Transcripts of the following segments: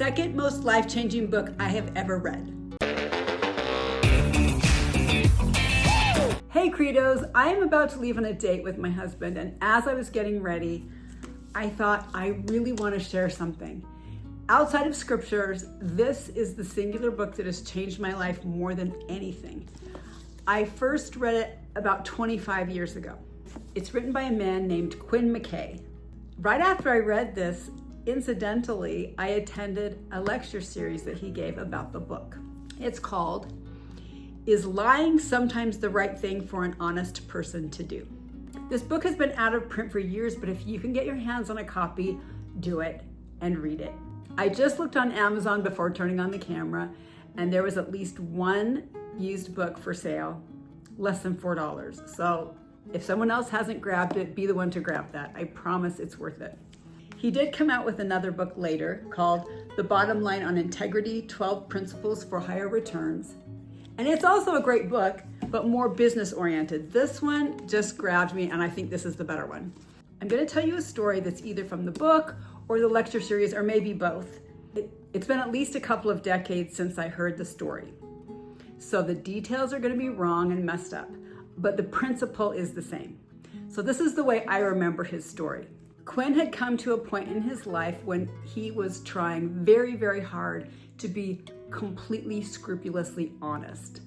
second most life-changing book I have ever read. Hey Credos, I am about to leave on a date with my husband, and as I was getting ready, I thought I really want to share something. Outside of scriptures, this is the singular book that has changed my life more than anything. I first read it about 25 years ago. It's written by a man named Quinn McKay. Right after I read this, incidentally, I attended a lecture series that he gave about the book. It's called, "Is Lying Sometimes the Right Thing for an Honest Person to Do?" This book has been out of print for years, but if you can get your hands on a copy, do it and read it. I just looked on Amazon before turning on the camera, and there was at least one used book for sale, less than $4. So if someone else hasn't grabbed it, be the one to grab that. I promise it's worth it. He did come out with another book later called The Bottom Line on Integrity, 12 Principles for Higher Returns. And it's also a great book, but more business oriented. This one just grabbed me, and I think this is the better one. I'm gonna tell you a story that's either from the book or the lecture series, or maybe both. It's been at least a couple of decades since I heard the story. So the details are gonna be wrong and messed up, but the principle is the same. So this is the way I remember his story. Quinn had come to a point in his life when he was trying very, very hard to be completely scrupulously honest.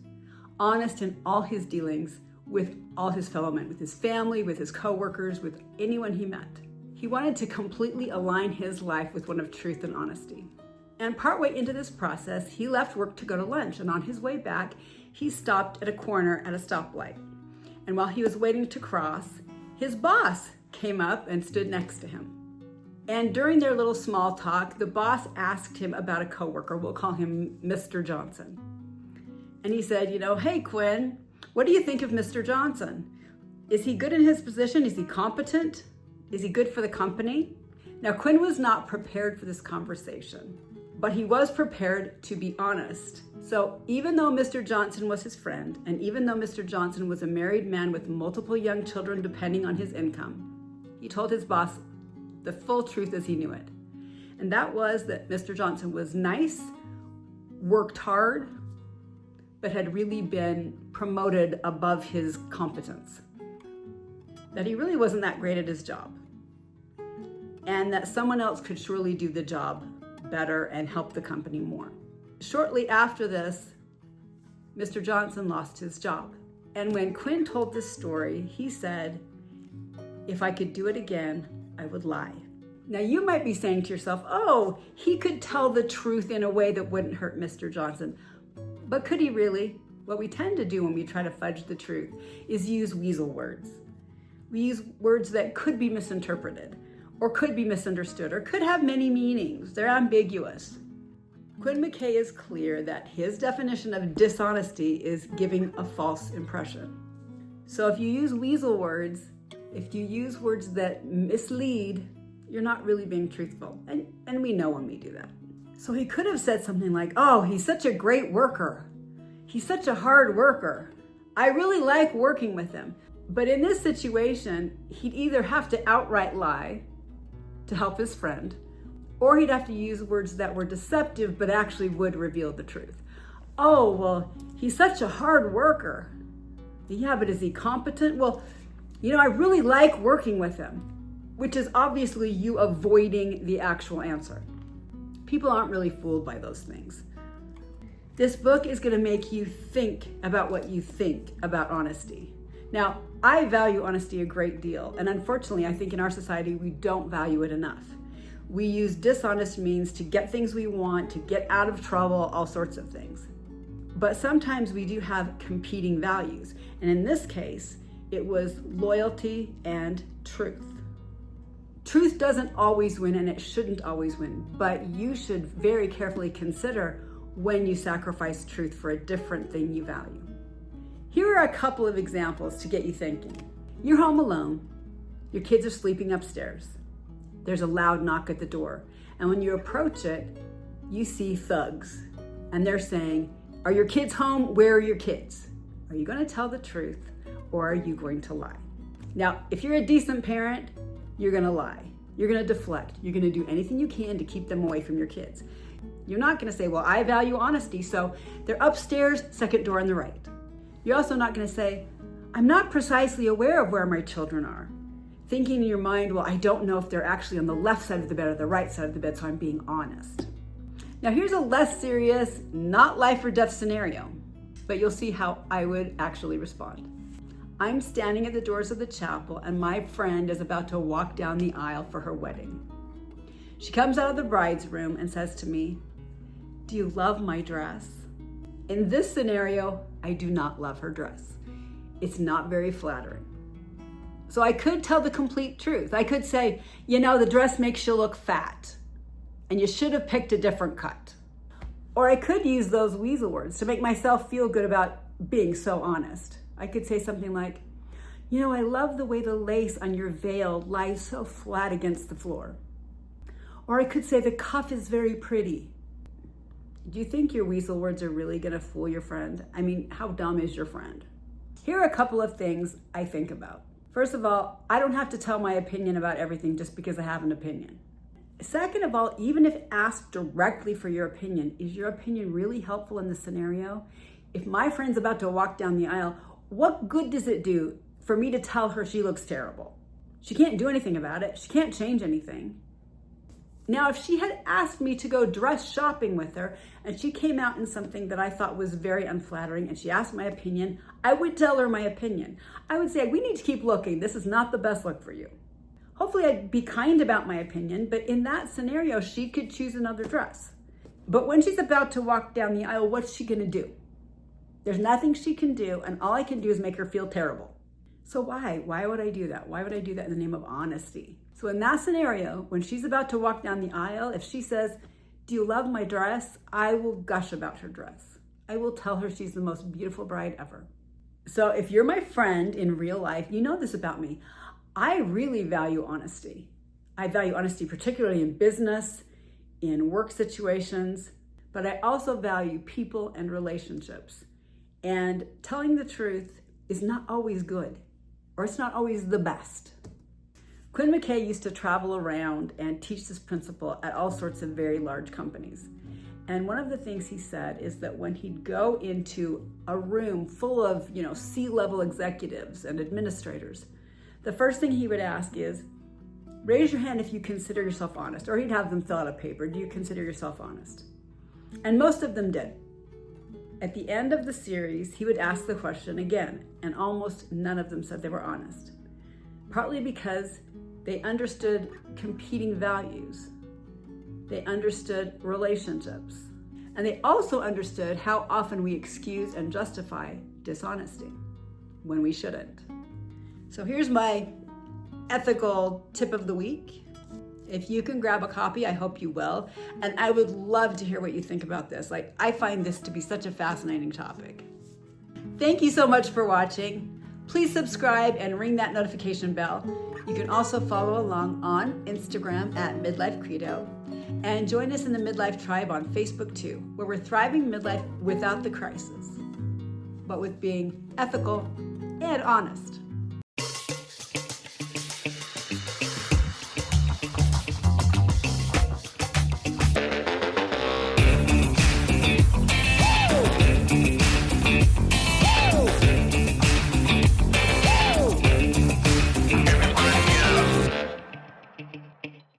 Honest in all his dealings with all his fellow men, with his family, with his coworkers, with anyone he met. He wanted to completely align his life with one of truth and honesty. And partway into this process, he left work to go to lunch, and on his way back, he stopped at a corner at a stoplight. And while he was waiting to cross, his boss came up and stood next to him. And during their little small talk, the boss asked him about a coworker. We'll call him Mr. Johnson. And he said, "Hey Quinn, what do you think of Mr. Johnson? Is he good in his position? Is he competent? Is he good for the company?" Now, Quinn was not prepared for this conversation, but he was prepared to be honest. So even though Mr. Johnson was his friend, and even though Mr. Johnson was a married man with multiple young children depending on his income, he told his boss the full truth as he knew it. And that was that Mr. Johnson was nice, worked hard, but had really been promoted above his competence. That he really wasn't that great at his job. And that someone else could surely do the job better and help the company more. Shortly after this, Mr. Johnson lost his job. And when Quinn told this story, he said, "If I could do it again, I would lie." Now you might be saying to yourself, "Oh, he could tell the truth in a way that wouldn't hurt Mr. Johnson." But could he really? What we tend to do when we try to fudge the truth is use weasel words. We use words that could be misinterpreted, or could be misunderstood, or could have many meanings. They're ambiguous. Quinn McKay is clear that his definition of dishonesty is giving a false impression. So if you use weasel words, if you use words that mislead, you're not really being truthful. And we know when we do that. So he could have said something like, "Oh, he's such a great worker. He's such a hard worker. I really like working with him." But in this situation, he'd either have to outright lie to help his friend, or he'd have to use words that were deceptive but actually would reveal the truth. "Oh, well, he's such a hard worker." "Yeah, but is he competent?" "Well, I really like working with him," which is obviously you avoiding the actual answer. People aren't really fooled by those things. This book is going to make you think about what you think about honesty. Now, I value honesty a great deal, and unfortunately, I think in our society, we don't value it enough. We use dishonest means to get things we want, to get out of trouble, all sorts of things. But sometimes we do have competing values, and in this case, it was loyalty and truth. Truth doesn't always win, and it shouldn't always win, but you should very carefully consider when you sacrifice truth for a different thing you value. Here are a couple of examples to get you thinking. You're home alone. Your kids are sleeping upstairs. There's a loud knock at the door, and when you approach it, you see thugs, and they're saying, "Are your kids home? Where are your kids?" Are you going to tell the truth, or are you going to lie? Now, if you're a decent parent, you're going to lie. You're going to deflect. You're going to do anything you can to keep them away from your kids. You're not going to say, well, I value honesty, so they're upstairs, second door on the right. You're also not going to say, I'm not precisely aware of where my children are. Thinking in your mind, well, I don't know if they're actually on the left side of the bed or the right side of the bed, so I'm being honest. Now here's a less serious, not life or death scenario, but you'll see how I would actually respond. I'm standing at the doors of the chapel and my friend is about to walk down the aisle for her wedding. She comes out of the bride's room and says to me, do you love my dress? In this scenario, I do not love her dress. It's not very flattering. So I could tell the complete truth. I could say, the dress makes you look fat and you should have picked a different cut. Or I could use those weasel words to make myself feel good about being so honest. I could say something like, I love the way the lace on your veil lies so flat against the floor. Or I could say the cuff is very pretty. Do you think your weasel words are really gonna fool your friend? I mean, how dumb is your friend? Here are a couple of things I think about. First of all, I don't have to tell my opinion about everything just because I have an opinion. Second of all, even if asked directly for your opinion, is your opinion really helpful in this scenario? If my friend's about to walk down the aisle, what good does it do for me to tell her she looks terrible? She can't do anything about it. She can't change anything. Now, if she had asked me to go dress shopping with her and she came out in something that I thought was very unflattering and she asked my opinion, I would tell her my opinion. I would say, we need to keep looking. This is not the best look for you. Hopefully I'd be kind about my opinion, but in that scenario, she could choose another dress. But when she's about to walk down the aisle, what's she gonna do? There's nothing she can do, and all I can do is make her feel terrible. So why? Why would I do that? Why would I do that in the name of honesty? So in that scenario, when she's about to walk down the aisle, if she says, do you love my dress? I will gush about her dress. I will tell her she's the most beautiful bride ever. So if you're my friend in real life, you know this about me. I really value honesty. I value honesty particularly in business, in work situations, but I also value people and relationships. And telling the truth is not always good, or it's not always the best. Quinn McKay used to travel around and teach this principle at all sorts of very large companies. And one of the things he said is that when he'd go into a room full of, C-level executives and administrators, the first thing he would ask is, raise your hand if you consider yourself honest. Or he'd have them fill out a paper, do you consider yourself honest? And most of them did. At the end of the series, he would ask the question again, and almost none of them said they were honest. Partly because they understood competing values. They understood relationships. And they also understood how often we excuse and justify dishonesty when we shouldn't. So here's my ethical tip of the week. If you can grab a copy, I hope you will. And I would love to hear what you think about this. I find this to be such a fascinating topic. Thank you so much for watching. Please subscribe and ring that notification bell. You can also follow along on Instagram at Midlife Credo. And join us in the Midlife Tribe on Facebook too, where we're thriving midlife without the crisis, but with being ethical and honest.